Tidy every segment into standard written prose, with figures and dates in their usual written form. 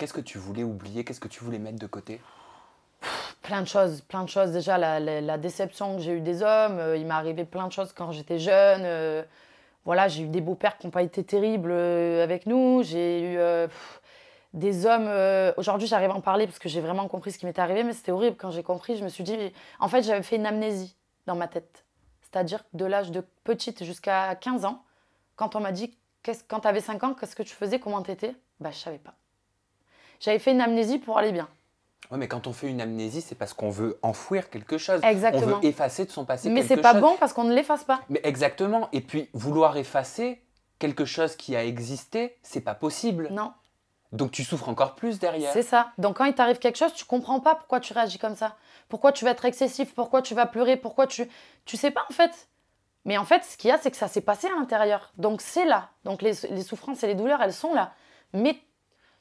qu'est-ce que tu voulais oublier? Qu'est-ce que tu voulais mettre de côté? Plein de choses, plein de choses. Déjà, la déception que j'ai eue des hommes, il m'est arrivé plein de choses quand j'étais jeune. Voilà, j'ai eu des beaux-pères qui n'ont pas été terribles avec nous. J'ai eu des hommes. Aujourd'hui, j'arrive à en parler parce que j'ai vraiment compris ce qui m'était arrivé, mais c'était horrible. Quand j'ai compris, je me suis dit. En fait, j'avais fait une amnésie dans ma tête. C'est-à-dire que de l'âge de petite jusqu'à 15 ans, quand on m'a dit, quand tu avais 5 ans, qu'est-ce que tu faisais, comment tu étais, bah, je ne savais pas. J'avais fait une amnésie pour aller bien. Oui, mais quand on fait une amnésie, c'est parce qu'on veut enfouir quelque chose. Exactement. On veut effacer de son passé Mais quelque c'est chose. pas bon parce qu'on ne l'efface pas. Mais exactement. Et puis, vouloir effacer quelque chose qui a existé, c'est pas possible. Non. Donc, tu souffres encore plus derrière. C'est ça. Donc, quand il t'arrive quelque chose, tu comprends pas pourquoi tu réagis comme ça. Pourquoi tu vas être excessif, pourquoi tu vas pleurer, pourquoi tu sais pas en fait. Mais en fait, ce qu'il y a, c'est que ça s'est passé à l'intérieur. Donc, c'est là. Donc, les souffrances et les douleurs, elles sont là. Mais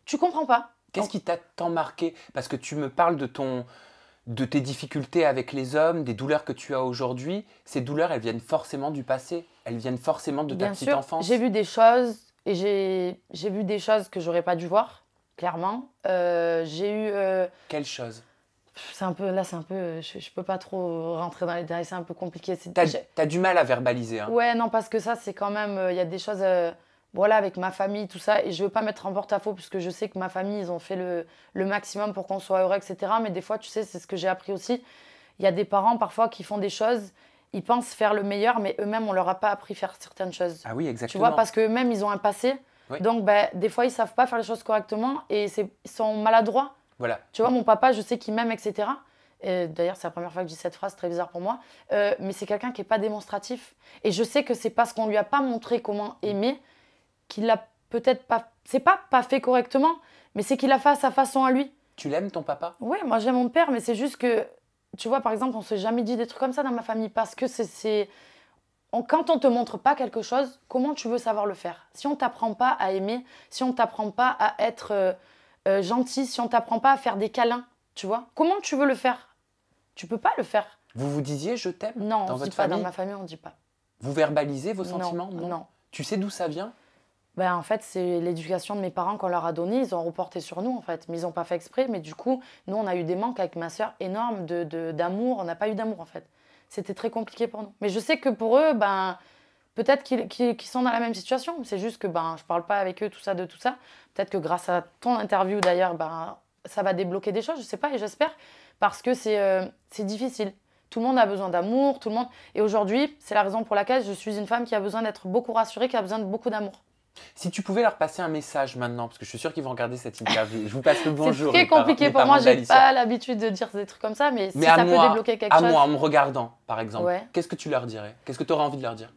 tu comprends pas. Qu'est-ce qui t'a tant marqué? Parce que tu me parles de tes difficultés avec les hommes, des douleurs que tu as aujourd'hui. Ces douleurs, elles viennent forcément du passé. Elles viennent forcément de ta petite enfance. J'ai vu des choses et j'ai vu des choses que j'aurais pas dû voir, clairement. J'ai eu... Quelles choses? C'est un peu, je peux pas trop rentrer dans les détails, c'est un peu compliqué. T'as du mal à verbaliser. Hein. Ouais, non, parce que ça, c'est quand même, il y a des choses, voilà, avec ma famille, tout ça, et je veux pas mettre en porte-à-faux, puisque je sais que ma famille, ils ont fait le maximum pour qu'on soit heureux, etc. Mais des fois, tu sais, c'est ce que j'ai appris aussi. Il y a des parents, parfois, qui font des choses, ils pensent faire le meilleur, mais eux-mêmes, on leur a pas appris à faire certaines choses. Ah oui, exactement. Tu vois, parce qu'eux-mêmes, ils ont un passé. Oui. Donc, ben, des fois, ils savent pas faire les choses correctement, et ils sont maladroits. Voilà. Tu vois, mon papa, je sais qu'il m'aime, etc. D'ailleurs, c'est la première fois que je dis cette phrase, très bizarre pour moi. Mais c'est quelqu'un qui n'est pas démonstratif. Et je sais que c'est parce qu'on ne lui a pas montré comment aimer qu'il l'a peut-être pas... C'est pas fait correctement, mais c'est qu'il a fait à sa façon à lui. Tu l'aimes, ton papa? Oui, moi j'aime mon père, mais c'est juste que... Tu vois, par exemple, on ne s'est jamais dit des trucs comme ça dans ma famille parce que quand on ne te montre pas quelque chose, comment tu veux savoir le faire? Si on ne t'apprend pas à aimer, si on ne t'apprend pas à être gentil, si on ne t'apprend pas à faire des câlins, tu vois, comment tu veux le faire? Tu peux pas le faire. Vous vous disiez je t'aime Non, dans on ne dit votre pas. famille? Dans ma famille, on ne dit pas. Vous verbalisez vos Non, sentiments? non. Tu sais d'où ça vient? Ben, en fait, c'est l'éducation de mes parents qu'on leur a donnée. Ils ont reporté sur nous, en fait. Mais ils n'ont pas fait exprès. Mais du coup, nous, on a eu des manques avec ma sœur énormes d'amour. On n'a pas eu d'amour, en fait. C'était très compliqué pour nous. Mais je sais que pour eux, ben, peut-être qu'ils sont dans la même situation. C'est juste que ben, je ne parle pas avec eux, tout ça, de tout ça. Peut-être que grâce à ton interview, d'ailleurs, ben, ça va débloquer des choses, je ne sais pas, et j'espère. Parce que c'est difficile. Tout le monde a besoin d'amour, tout le monde... Et aujourd'hui, c'est la raison pour laquelle je suis une femme qui a besoin d'être beaucoup rassurée, qui a besoin de beaucoup d'amour. Si tu pouvais leur passer un message maintenant, parce que je suis sûre qu'ils vont regarder cette interview. Je vous passe le bonjour. C'est très compliqué pour moi, j'ai pas l'habitude de dire des trucs comme ça, mais si ça peut débloquer quelque chose... À moi, en me regardant, par exemple, ouais. Qu'est-ce que tu leur dirais? Qu'est-ce que tu aurais envie de leur dire?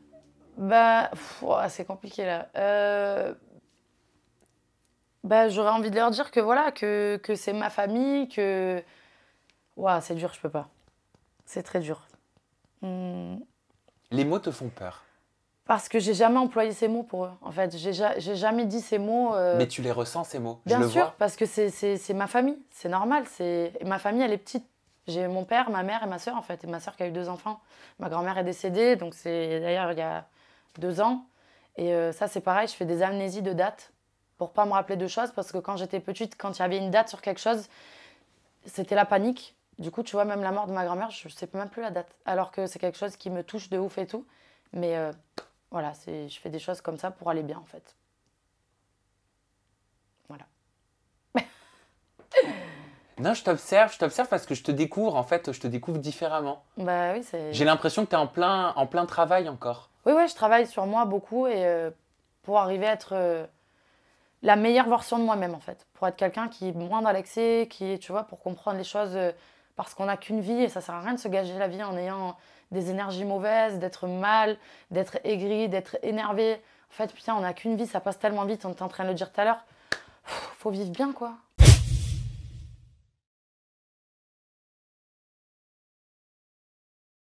Bah, c'est compliqué là. Bah, j'aurais envie de leur dire que voilà, que c'est ma famille, que... Ouah, c'est dur, je peux pas. C'est très dur. Les mots te font peur? Parce que j'ai jamais employé ces mots pour eux. En fait, j'ai jamais dit ces mots. Mais tu les ressens, ces mots? Bien je le sûr, vois. parce que c'est ma famille. C'est normal. Ma famille, elle est petite. J'ai mon père, ma mère et ma sœur, en fait. Et ma sœur qui a eu 2 enfants. Ma grand-mère est décédée, donc c'est d'ailleurs il y a 2 ans. Et ça, c'est pareil, je fais des amnésies de dates pour pas me rappeler de choses. Parce que quand j'étais petite, quand il y avait une date sur quelque chose, c'était la panique. Du coup, tu vois, même la mort de ma grand-mère, je sais même plus la date. Alors que c'est quelque chose qui me touche de ouf et tout. Mais voilà, je fais des choses comme ça pour aller bien, en fait. Voilà. Non, je t'observe parce que je te découvre, en fait, je te découvre différemment. Bah oui, c'est... J'ai l'impression que tu es en plein travail encore. Oui, je travaille sur moi beaucoup et pour arriver à être la meilleure version de moi-même, en fait. Pour être quelqu'un qui est moins dans l'excès, tu vois, pour comprendre les choses, parce qu'on n'a qu'une vie et ça sert à rien de se gager la vie en ayant des énergies mauvaises, d'être mal, d'être aigri, d'être énervé. En fait, putain, on n'a qu'une vie, ça passe tellement vite, on était en train de le dire tout à l'heure. Faut vivre bien, quoi.